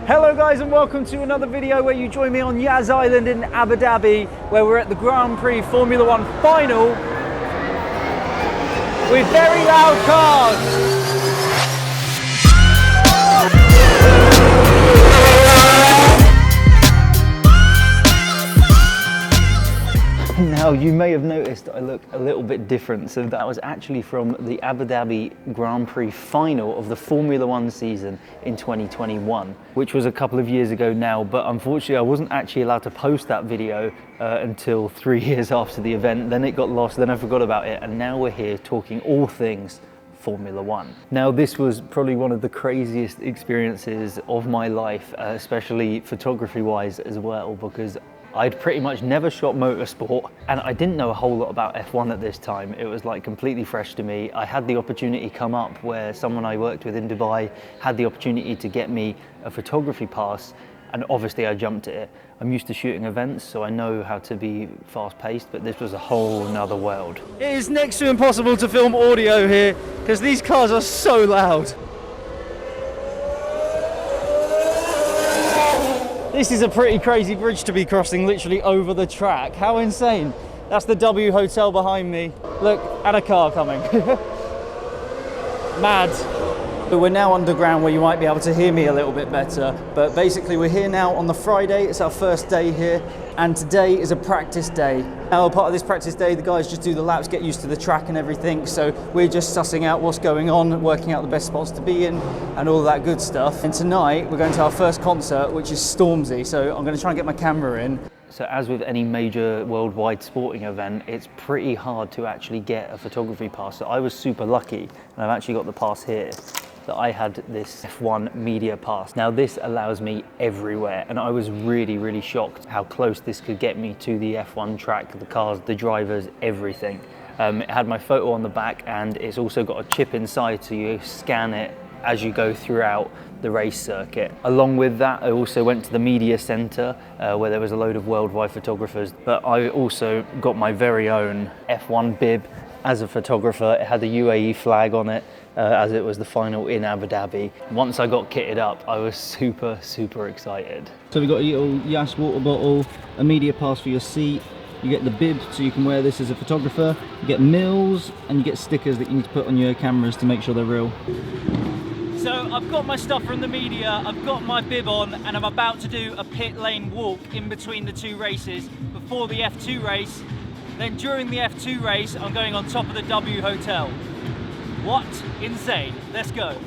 Hello guys and welcome to another video where you join me on Yas Island in Abu Dhabi, where we're at the Grand Prix Formula One final with very loud cars. Now you may have noticed I look a little bit different, so that was actually from the Abu Dhabi Grand Prix final of the Formula One season in 2021, which was a couple of years ago now, but unfortunately I wasn't actually allowed to post that video until 3 years after the event. Then it got lost, then I forgot about it, and now we're here talking all things Formula One. Now this was probably one of the craziest experiences of my life, especially photography wise as well, because I'd pretty much never shot motorsport and I didn't know a whole lot about F1 at this time. It was like completely fresh to me. I had the opportunity come up where someone I worked with in Dubai had the opportunity to get me a photography pass, and obviously I jumped at it. I'm used to shooting events, so I know how to be fast paced, but this was a whole nother world. It is next to impossible to film audio here because these cars are so loud. This is a pretty crazy bridge to be crossing literally over the track. How insane. That's the W Hotel behind me. Look, and a car coming. Mad. But we're now underground where you might be able to hear me a little bit better. But basically we're here now on the Friday. It's our first day here. And today is a practice day. Now, part of this practice day, the guys just do the laps, get used to the track and everything. So we're just sussing out what's going on, working out the best spots to be in and all that good stuff. And tonight we're going to our first concert, which is Stormzy. So I'm going to try and get my camera in. So as with any major worldwide sporting event, it's pretty hard to actually get a photography pass. So I was super lucky, and I've actually got the pass here, that I had this F1 media pass. Now this allows me everywhere, and I was really shocked how close this could get me to the F1 track, the cars, the drivers, everything. It had my photo on the back, and it's also got a chip inside, so you scan it as you go throughout the race circuit. Along with that, I also went to the media center where there was a load of worldwide photographers, but I also got my very own F1 bib as a photographer. It had the UAE flag on it, as it was the final in Abu Dhabi. Once I got kitted up, I was super excited. So we've got a little Yas water bottle, a media pass for your seat, you get the bib so you can wear this as a photographer, you get mills, and you get stickers that you need to put on your cameras to make sure they're real. So I've got my stuff from the media, I've got my bib on, and I'm about to do a pit lane walk in between the two races before the F2 race. Then during the F2 race, I'm going on top of the W Hotel. What? Insane. Let's go.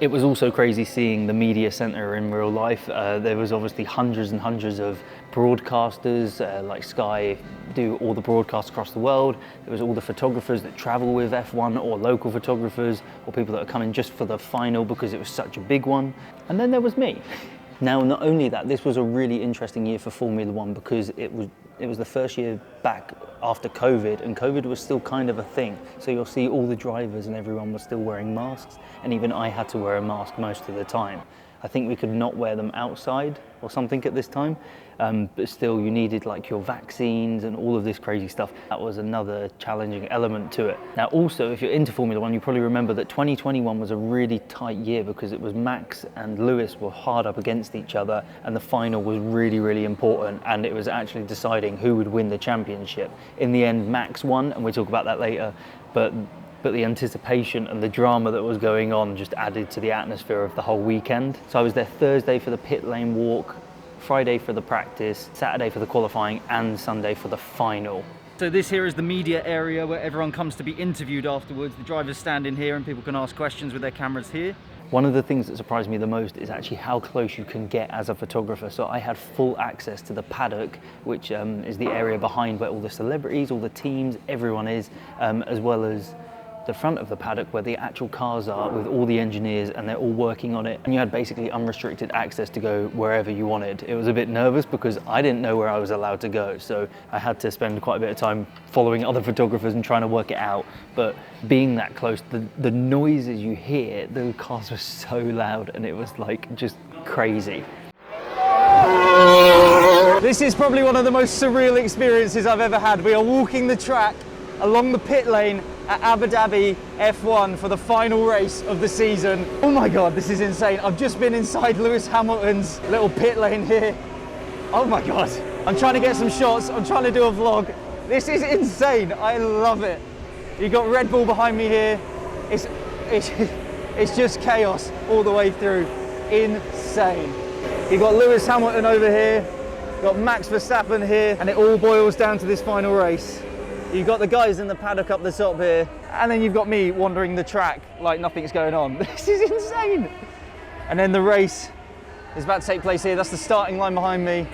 It was also crazy seeing the media center in real life. There was obviously hundreds and hundreds of broadcasters, like Sky do all the broadcasts across the world. There was all the photographers that travel with F1, or local photographers, or people that are coming just for the final because it was such a big one. And then there was me. Now, not only that, this was a really interesting year for Formula One because it was the first year back after COVID, and COVID was still kind of a thing. So you'll see all the drivers and everyone was still wearing masks, and even I had to wear a mask most of the time. I think we could not wear them outside or something at this time, but still you needed like your vaccines and all of this crazy stuff. That was another challenging element to it. Now also, if you're into Formula One, you probably remember that 2021 was a really tight year because it was Max and Lewis were hard up against each other, and the final was really important, and it was actually deciding who would win the championship. In the end, Max won, and we'll talk about that later, but the anticipation and the drama that was going on just added to the atmosphere of the whole weekend. So I was there Thursday for the pit lane walk, Friday for the practice, Saturday for the qualifying, and Sunday for the final. So this here is the media area where everyone comes to be interviewed afterwards. The drivers stand in here and people can ask questions with their cameras here. One of the things that surprised me the most is actually how close you can get as a photographer. So I had full access to the paddock, which is the area behind where all the celebrities, all the teams, everyone is, as well as the front of the paddock where the actual cars are with all the engineers, and they're all working on it, and you had basically unrestricted access to go wherever you wanted. It was a bit nervous because I didn't know where I was allowed to go, so I had to spend quite a bit of time following other photographers and trying to work it out. But being that close, the noises you hear, the cars were so loud, and it was like just crazy. This is probably one of the most surreal experiences I've ever had. We are walking the track along the pit lane at Abu Dhabi F1 for the final race of the season. Oh my God, this is insane. I've just been inside Lewis Hamilton's little pit lane here. Oh my God. I'm trying to get some shots. I'm trying to do a vlog. This is insane. I love it. You've got Red Bull behind me here. It's just chaos all the way through. Insane. You've got Lewis Hamilton over here. You've got Max Verstappen here. And it all boils down to this final race. You've got the guys in the paddock up the top here. And then you've got me wandering the track like nothing's going on. This is insane. And then the race is about to take place here. That's the starting line behind me.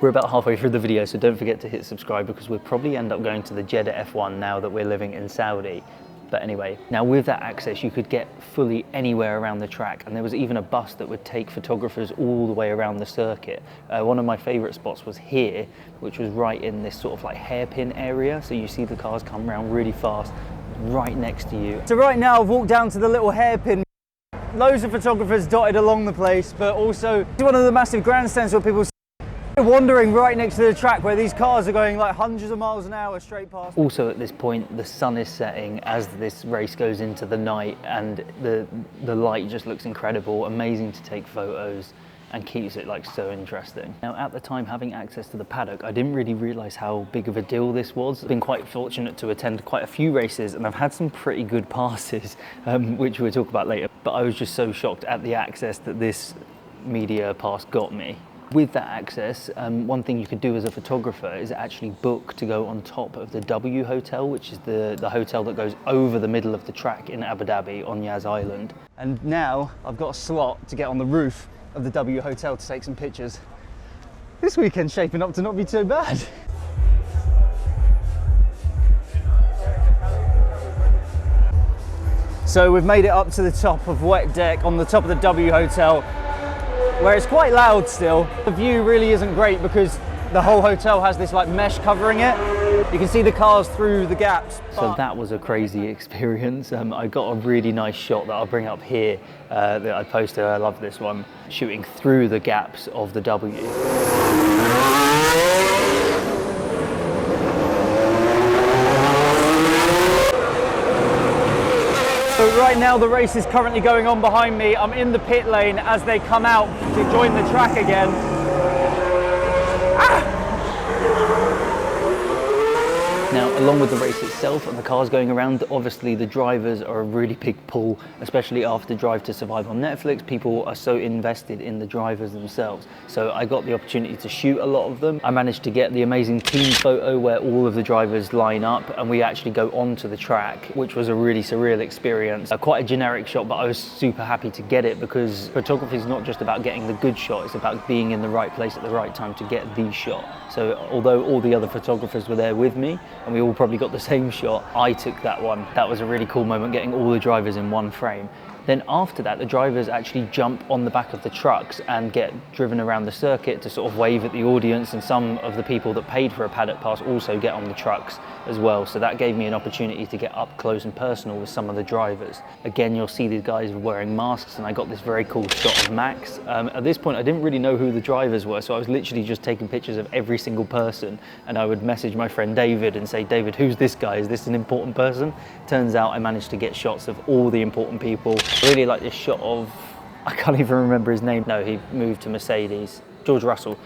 We're about halfway through the video, so don't forget to hit subscribe because we'll probably end up going to the Jeddah F1 now that we're living in Saudi. But anyway, now with that access, you could get fully anywhere around the track, and there was even a bus that would take photographers all the way around the circuit. One of my favorite spots was here, which was right in this sort of like hairpin area. So you see the cars come around really fast, right next to you. So right now I've walked down to the little hairpin. Loads of photographers dotted along the place, but also one of the massive grandstands where people wandering right next to the track where these cars are going like hundreds of miles an hour straight past. Also at this point the sun is setting as this race goes into the night, and the light just looks incredible, amazing to take photos and keeps it like so interesting. Now at the time, having access to the paddock, I didn't really realise how big of a deal this was. I've been quite fortunate to attend quite a few races and I've had some pretty good passes, which we'll talk about later, but I was just so shocked at the access that this media pass got me. With that access, one thing you could do as a photographer is actually book to go on top of the W Hotel, which is the hotel that goes over the middle of the track in Abu Dhabi on Yas Island. And now I've got a slot to get on the roof of the W Hotel to take some pictures. This weekend's shaping up to not be too bad. So we've made it up to the top of Wet Deck on the top of the W Hotel, where it's quite loud still. The view really isn't great because the whole hotel has this like mesh covering it. You can see the cars through the gaps. So that was a crazy experience. I got a really nice shot that I'll bring up here that I posted. I love this one, shooting through the gaps of the W. So right now the race is currently going on behind me. I'm in the pit lane as they come out to join the track again. Now, along with the race itself and the cars going around, obviously the drivers are a really big pull, especially after Drive to Survive on Netflix. People are so invested in the drivers themselves. So I got the opportunity to shoot a lot of them. I managed to get the amazing team photo where all of the drivers line up and we actually go onto the track, which was a really surreal experience. Quite a generic shot, but I was super happy to get it because photography is not just about getting the good shot, it's about being in the right place at the right time to get the shot. So although all the other photographers were there with me and we all probably got the same shot, I took that one. That was a really cool moment, getting all the drivers in one frame. Then after that, the drivers actually jump on the back of the trucks and get driven around the circuit to sort of wave at the audience, and some of the people that paid for a paddock pass also get on the trucks as well. So that gave me an opportunity to get up close and personal with some of the drivers. Again, you'll see these guys wearing masks and I got this very cool shot of Max. At this point, I didn't really know who the drivers were, so I was literally just taking pictures of every single person, and I would message my friend David and say, David, who's this guy? Is this an important person? Turns out I managed to get shots of all the important people. I really like this shot of, I can't even remember his name. No, he moved to Mercedes. George Russell.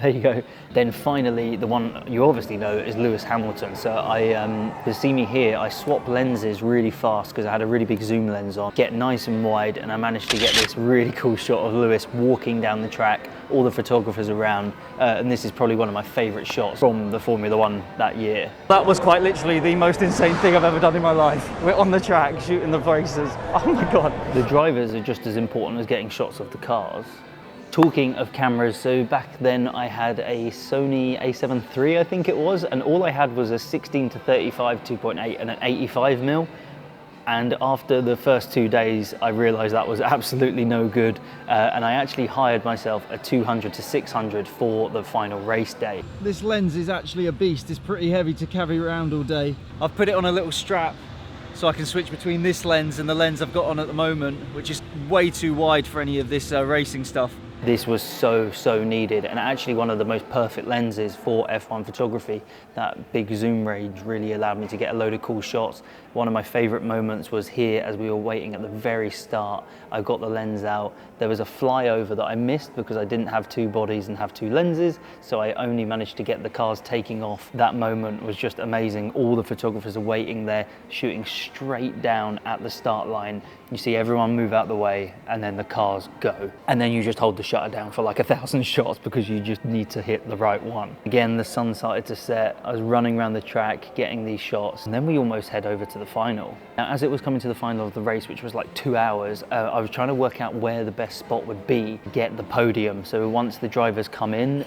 There you go. Then finally, the one you obviously know is Lewis Hamilton. So to see me here, I swap lenses really fast because I had a really big zoom lens on, get nice and wide, and I managed to get this really cool shot of Lewis walking down the track, all the photographers around, and this is probably one of my favorite shots from the Formula One that year. That was quite literally the most insane thing I've ever done in my life. We're on the track shooting the races. Oh my God. The drivers are just as important as getting shots of the cars. Talking of cameras, so back then I had a Sony a7 III, I think it was, and all I had was a 16-35 2.8 and an 85mm. And after the first 2 days, I realized that was absolutely no good. And I actually hired myself a 200-600 for the final race day. This lens is actually a beast. It's pretty heavy to carry around all day. I've put it on a little strap so I can switch between this lens and the lens I've got on at the moment, which is way too wide for any of this racing stuff. This was so needed, and actually one of the most perfect lenses for F1 photography. That big zoom range really allowed me to get a load of cool shots. One of my favorite moments was here as we were waiting at the very start. I got the lens out. There was a flyover that I missed because I didn't have two bodies and have two lenses, so I only managed to get the cars taking off. That moment was just amazing. All the photographers are waiting there, shooting straight down at the start line. You see everyone move out the way, and then the cars go. And then you just hold the shutter down for like 1,000 shots because you just need to hit the right one. Again, the sun started to set. I was running around the track, getting these shots, and then we almost head over to the final. Now, as it was coming to the final of the race, which was like 2 hours, I was trying to work out where the best spot would be to get the podium. So once the drivers come in,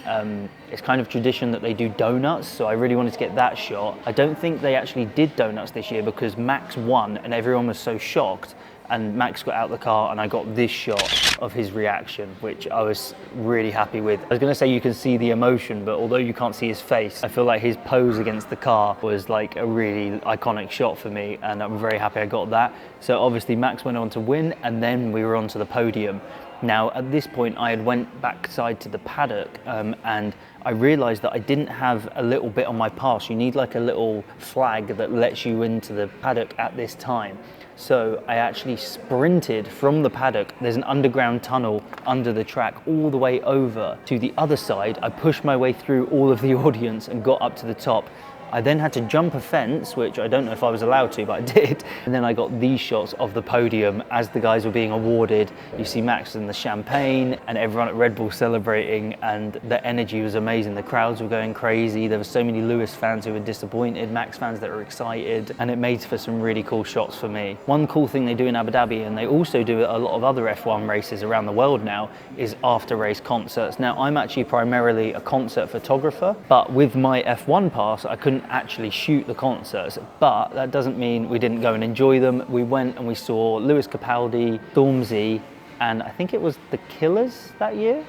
it's kind of tradition that they do donuts, so I really wanted to get that shot. I don't think they actually did donuts this year because Max won and everyone was so shocked, and Max got out the car and I got this shot of his reaction, which I was really happy with. I was gonna say you can see the emotion, but although you can't see his face, I feel like his pose against the car was like a really iconic shot for me, and I'm very happy I got that. So obviously Max went on to win, and then we were on to the podium. Now, at this point, I had went backside to the paddock and I realized that I didn't have a little bit on my pass. You need like a little flag that lets you into the paddock at this time. So I actually sprinted from the paddock. There's an underground tunnel under the track all the way over to the other side. I pushed my way through all of the audience and got up to the top. I then had to jump a fence, which I don't know if I was allowed to, but I did. And then I got these shots of the podium as the guys were being awarded. You see Max and the champagne and everyone at Red Bull celebrating, and the energy was amazing. The crowds were going crazy. There were so many Lewis fans who were disappointed, Max fans that were excited, and it made for some really cool shots for me. One cool thing they do in Abu Dhabi, and they also do at a lot of other F1 races around the world now, is after race concerts. Now, I'm actually primarily a concert photographer, but with my F1 pass, I couldn't actually shoot the concerts, but that doesn't mean we didn't go and enjoy them. We went and we saw Lewis Capaldi, Stormzy, and I think it was the Killers that year,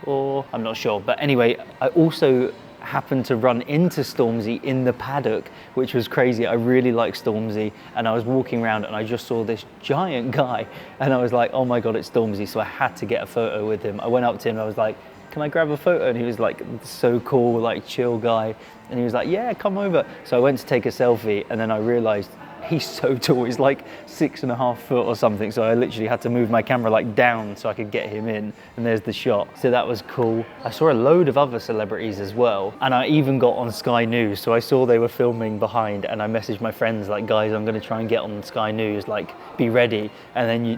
or I'm not sure. But anyway, I also happened to run into Stormzy in the paddock, which was crazy. I really like Stormzy, and I was walking around and I just saw this giant guy, and I was like, oh my God, it's Stormzy. So I had to get a photo with him. I went up to him and I was like, can I grab a photo? And he was like, so cool, like chill guy. And he was like, yeah, come over. So I went to take a selfie, and then I realized he's so tall. He's like 6.5 foot or something. So I literally had to move my camera like down so I could get him in. And there's the shot. So that was cool. I saw a load of other celebrities as well. And I even got on Sky News. So I saw they were filming behind, and I messaged my friends like, guys, I'm going to try and get on Sky News, like be ready. And then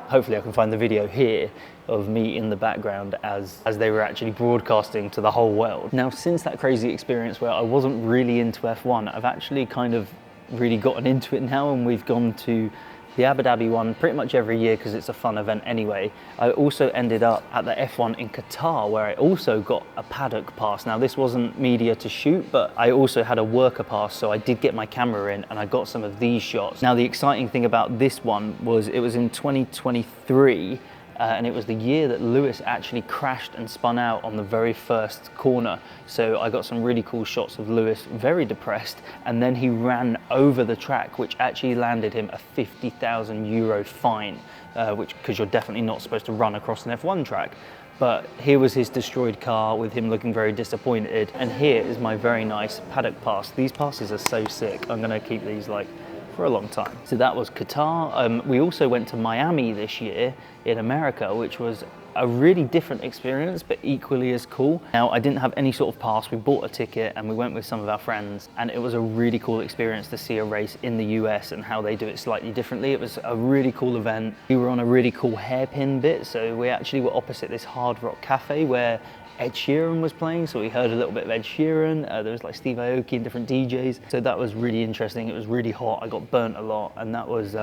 hopefully I can find the video here of me in the background as they were actually broadcasting to the whole world. Now, since that crazy experience where I wasn't really into F1, I've actually kind of really gotten into it now, and we've gone to the Abu Dhabi one pretty much every year because it's a fun event anyway. I also ended up at the F1 in Qatar, where I also got a paddock pass. Now, this wasn't media to shoot, but I also had a worker pass, so I did get my camera in and I got some of these shots. Now, the exciting thing about this one was it was in 2023, and it was the year that Lewis actually crashed and spun out on the very first corner. So I got some really cool shots of Lewis, very depressed, and then he ran over the track, which actually landed him a €50,000 fine, because you're definitely not supposed to run across an F1 track. But here was his destroyed car with him looking very disappointed. And here is my very nice paddock pass. These passes are so sick. I'm gonna keep these like for a long time. So that was Qatar. We also went to Miami this year in America, which was a really different experience, but equally as cool. Now, I didn't have any sort of pass. We bought a ticket and we went with some of our friends, and it was a really cool experience to see a race in the US and how they do it slightly differently. It was a really cool event. We were on a really cool hairpin bit, so we actually were opposite this Hard Rock Cafe where Ed Sheeran was playing, so we heard a little bit of Ed Sheeran. There was like Steve Aoki and different DJs, so that was really interesting. It was really hot. I got burnt a lot, and that was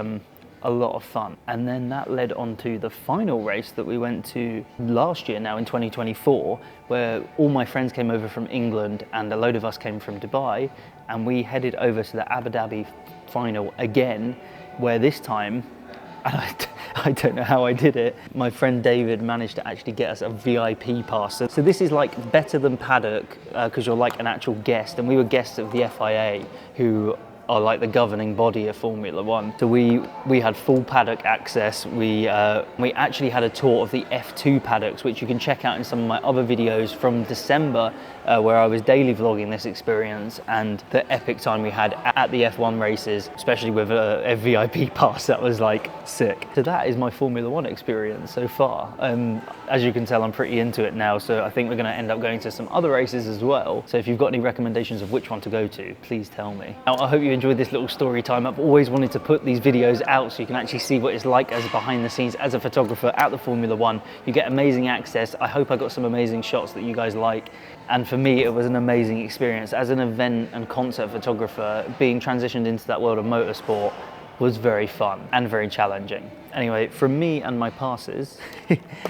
a lot of fun. And then that led on to the final race that we went to last year, now in 2024, where all my friends came over from England and a load of us came from Dubai, and we headed over to the Abu Dhabi final again, where this time, and I don't know how I did it, my friend David managed to actually get us a VIP pass. So this is like better than paddock, because you're like an actual guest, and we were guests of the FIA who are like the governing body of Formula One. So we had full paddock access. We actually had a tour of the F2 paddocks, which you can check out in some of my other videos from December, where I was daily vlogging this experience and the epic time we had at the F1 races, especially with a VIP pass. That was like sick. So that is my Formula One experience so far. As you can tell, I'm pretty into it now, so I think we're going to end up going to some other races as well. So if you've got any recommendations of which one to go to, please tell me. Now, I hope you enjoyed this little story time. I've always wanted to put these videos out so you can actually see what it's like as behind the scenes as a photographer at the Formula One. You get amazing access. I hope I got some amazing shots that you guys like. And for me, it was an amazing experience. As an event and concert photographer, being transitioned into that world of motorsport was very fun and very challenging. Anyway, from me and my passes,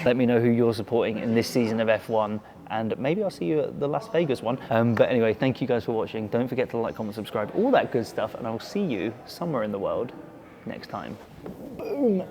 let me know who you're supporting in this season of F1, and maybe I'll see you at the Las Vegas one. But anyway, thank you guys for watching. Don't forget to like, comment, subscribe, all that good stuff, and I'll see you somewhere in the world next time. Boom.